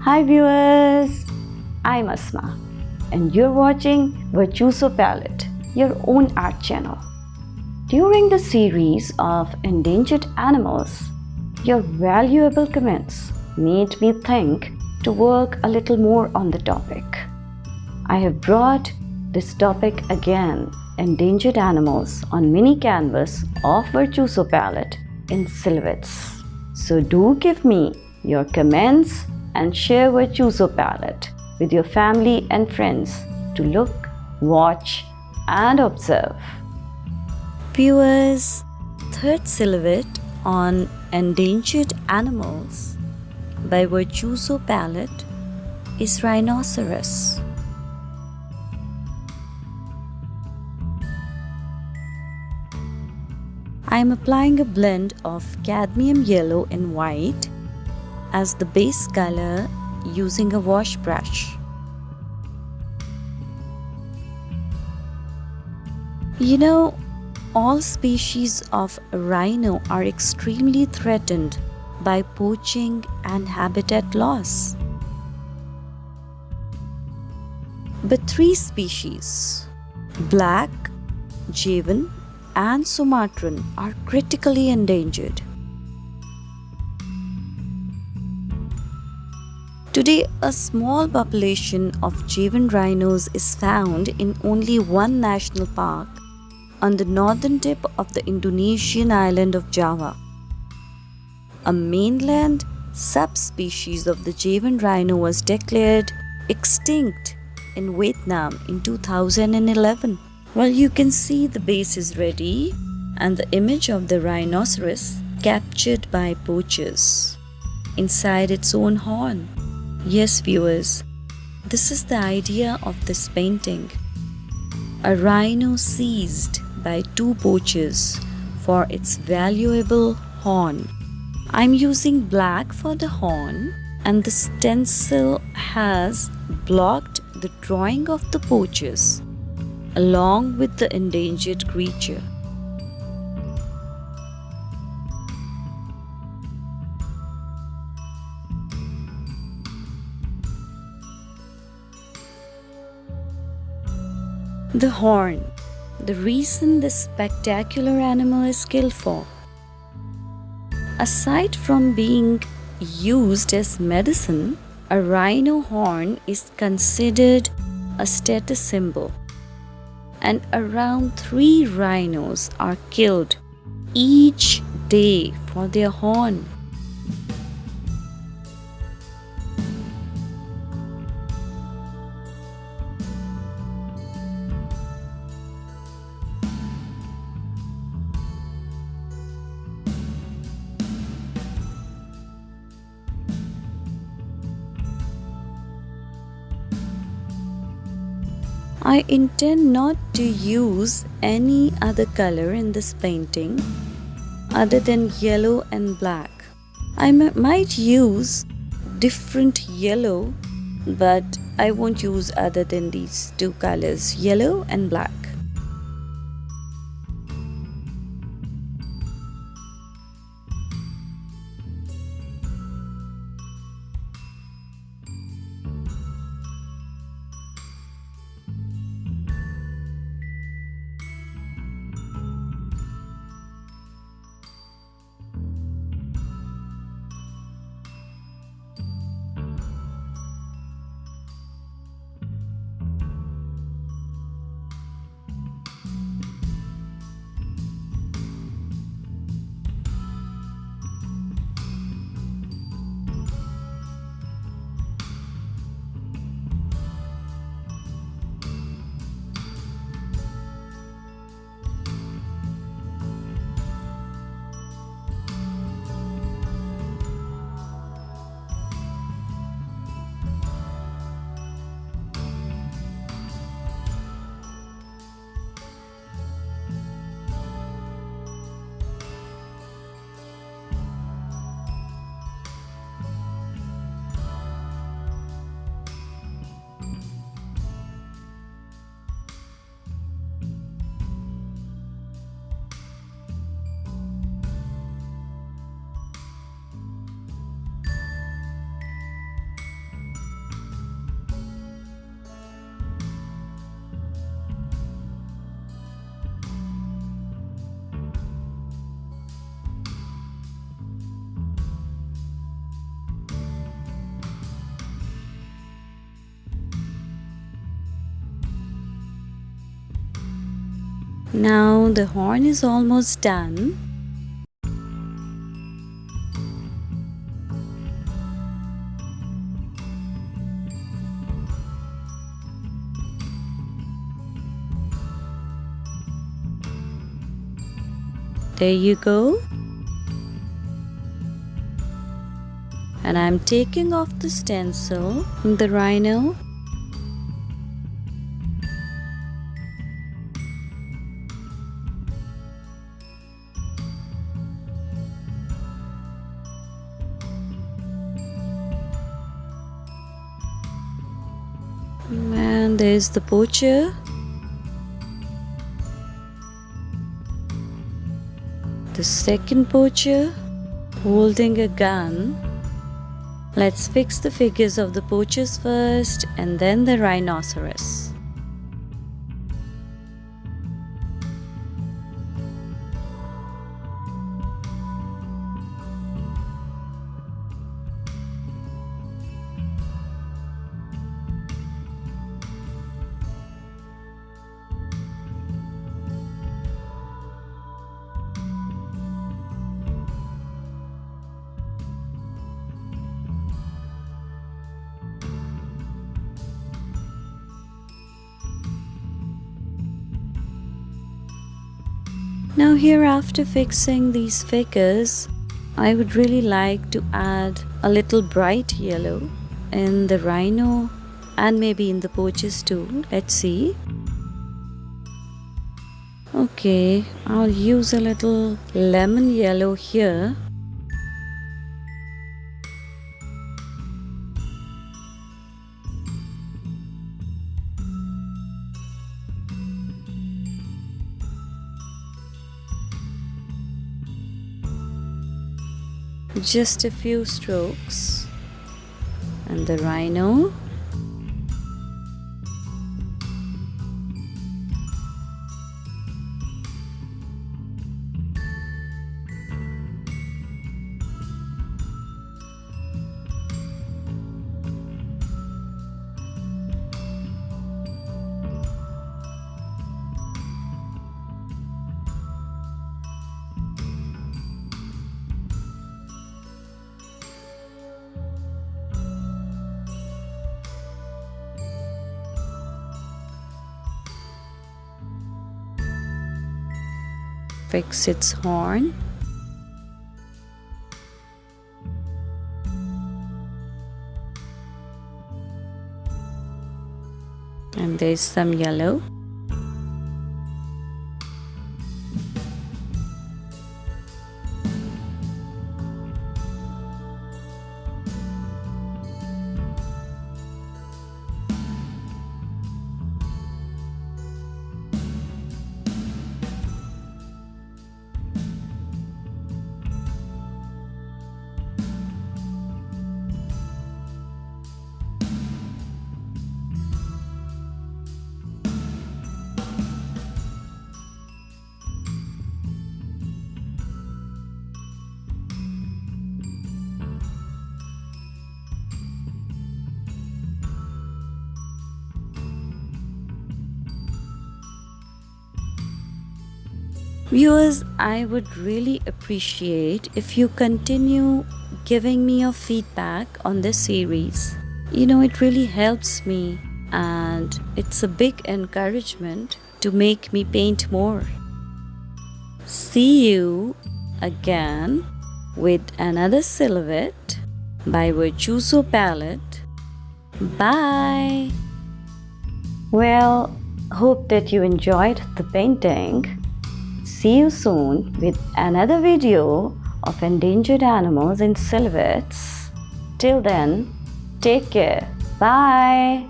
Hi viewers, I'm Asma and you're watching Virtuoso Palette, your own art channel. During the series of Endangered Animals, your valuable comments made me think to work a little more on the topic. I have brought this topic again, Endangered Animals, on mini canvas of Virtuoso Palette in silhouettes. So do give me your comments and share Virtuoso Palette with your family and friends to look, watch and observe. Viewers, third silhouette on Endangered Animals by Virtuoso Palette is Rhinoceros. I am applying a blend of cadmium yellow and white as the base color using a wash brush. You know, all species of rhino are extremely threatened by poaching and habitat loss. But three species, black, Javan and Sumatran, are critically endangered. Today, a small population of Javan rhinos is found in only one national park on the northern tip of the Indonesian island of Java. A mainland subspecies of the Javan rhino was declared extinct in Vietnam in 2011. Well, you can see the base is ready and the image of the rhinoceros captured by poachers inside its own horn. Yes, viewers, this is the idea of this painting. A rhino seized by two poachers for its valuable horn. I'm using black for the horn and the stencil has blocked the drawing of the poachers along with the endangered creature. The horn, the reason this spectacular animal is killed for. Aside from being used as medicine, a rhino horn is considered a status symbol, and around 3 rhinos are killed each day for their horn. I intend not to use any other color in this painting other than yellow and black. I might use different yellow, but I won't use other than these two colors, yellow and black. Now the horn is almost done. There you go. And I'm taking off the stencil from the rhino. And there's the poacher. The second poacher holding a gun. Let's fix the figures of the poachers first and then the rhinoceros. Now here, after fixing these figures, I would really like to add a little bright yellow in the rhino and maybe in the poachers too. Let's see. Okay, I'll use a little lemon yellow here. Just a few strokes, and the rhino. Fix its horn. And there's some yellow. Viewers, I would really appreciate if you continue giving me your feedback on this series. It really helps me and it's a big encouragement to make me paint more. See you again with another silhouette by Virtuoso Palette. Bye! Well, hope that you enjoyed the painting. See you soon with another video of endangered animals in silhouettes. Till then, take care. Bye.